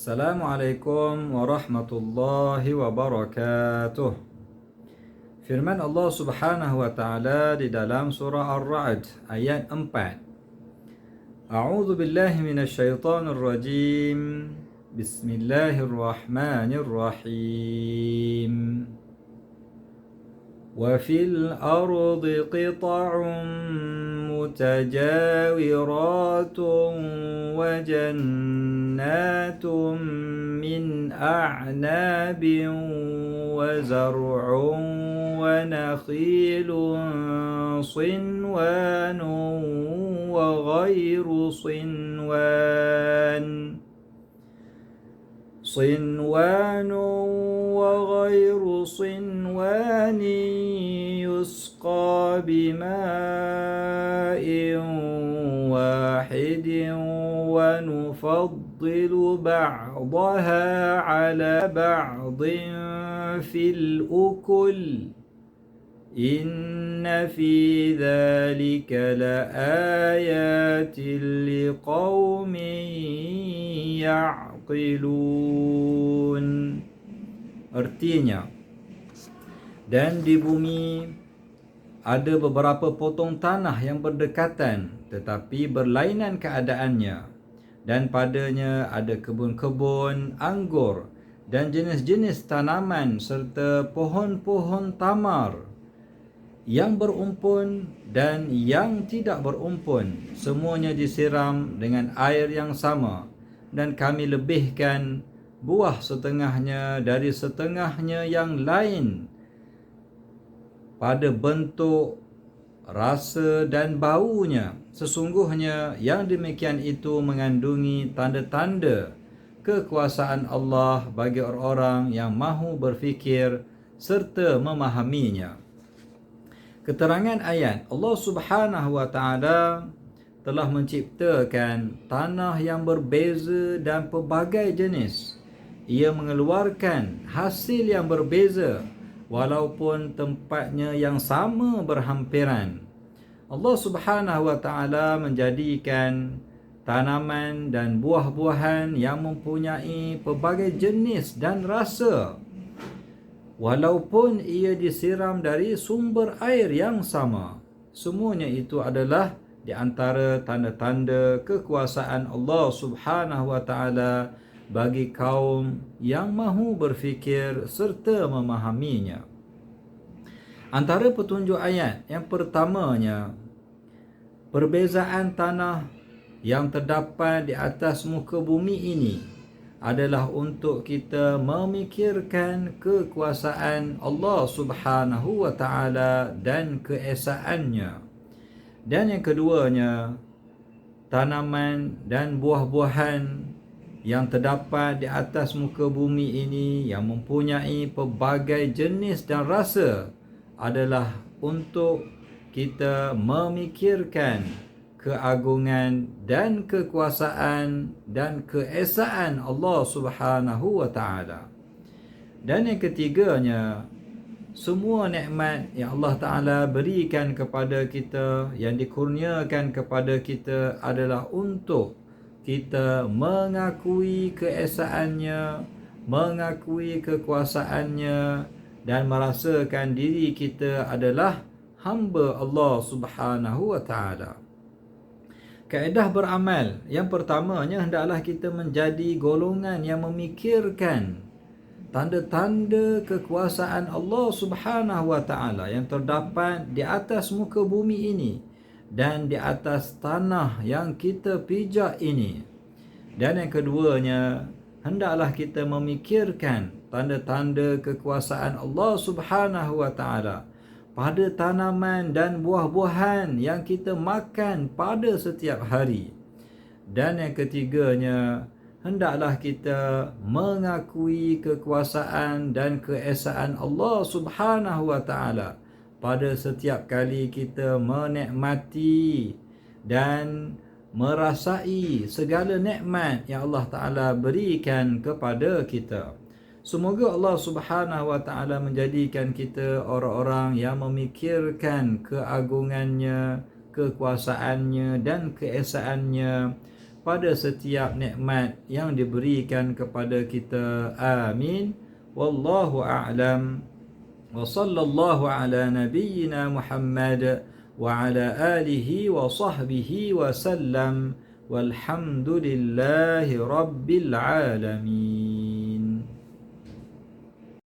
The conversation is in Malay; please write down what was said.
Assalamualaikum warahmatullahi wabarakatuh. Firman Allah Subhanahu wa taala di dalam surah Ar-Ra'd ayat 4. A'udzu billahi minasyaitonir rajim. Bismillahirrahmanirrahim. وفي الأرض قطع متجاورات وجنات من أعناب وزرع ونخيل صنوان وغير صنوان وغير صنوان يسقى بماء واحد ونفضل بعضها على بعض في الأكل إن في ذلك لآيات لقوم يعقلون. Artinya, dan di bumi ada beberapa potong tanah yang berdekatan tetapi berlainan keadaannya, dan padanya ada kebun-kebun anggur dan jenis-jenis tanaman serta pohon-pohon tamar yang berumpun dan yang tidak berumpun, semuanya disiram dengan air yang sama, dan kami lebihkan buah setengahnya dari setengahnya yang lain pada bentuk, rasa dan baunya. Sesungguhnya yang demikian itu mengandungi tanda-tanda kekuasaan Allah bagi orang-orang yang mahu berfikir serta memahaminya. Keterangan ayat, Allah Subhanahu wa taala telah menciptakan tanah yang berbeza dan pelbagai jenis. Ia mengeluarkan hasil yang berbeza walaupun tempatnya yang sama berhampiran. Allah Subhanahu wa taala menjadikan tanaman dan buah-buahan yang mempunyai pelbagai jenis dan rasa, walaupun ia disiram dari sumber air yang sama. Semuanya itu adalah di antara tanda-tanda kekuasaan Allah Subhanahu wa taala bagi kaum yang mahu berfikir serta memahaminya. Antara petunjuk ayat yang pertamanya, perbezaan tanah yang terdapat di atas muka bumi ini adalah untuk kita memikirkan kekuasaan Allah Subhanahu wa taala dan keesaannya. Dan yang keduanya, tanaman dan buah-buahan yang terdapat di atas muka bumi ini yang mempunyai pelbagai jenis dan rasa adalah untuk kita memikirkan keagungan dan kekuasaan dan keesaan Allah Subhanahu wa taala. Dan yang ketiganya, semua nikmat yang Allah Ta'ala berikan kepada kita, yang dikurniakan kepada kita adalah untuk kita mengakui keesaannya, mengakui kekuasaannya, dan merasakan diri kita adalah hamba Allah Subhanahu wa taala. Kaedah beramal yang pertamanya, hendaklah kita menjadi golongan yang memikirkan tanda-tanda kekuasaan Allah Subhanahu wa taala yang terdapat di atas muka bumi ini dan di atas tanah yang kita pijak ini. Dan yang keduanya, hendaklah kita memikirkan tanda-tanda kekuasaan Allah Subhanahu wa taala pada tanaman dan buah-buahan yang kita makan pada setiap hari. Dan yang ketiganya, hendaklah kita mengakui kekuasaan dan keesaan Allah Subhanahu wa taala pada setiap kali kita menikmati dan merasai segala nikmat yang Allah Ta'ala berikan kepada kita. Semoga Allah Subhanahu wa taala menjadikan kita orang-orang yang memikirkan keagungannya, kekuasaannya dan keesaannya pada setiap nikmat yang diberikan kepada kita. Amin. Wallahu a'lam. Wa sallallahu ala nabiyyina Muhammad wa ala alihi wa sahbihi wa sallam. Walhamdulillahi rabbil alamin.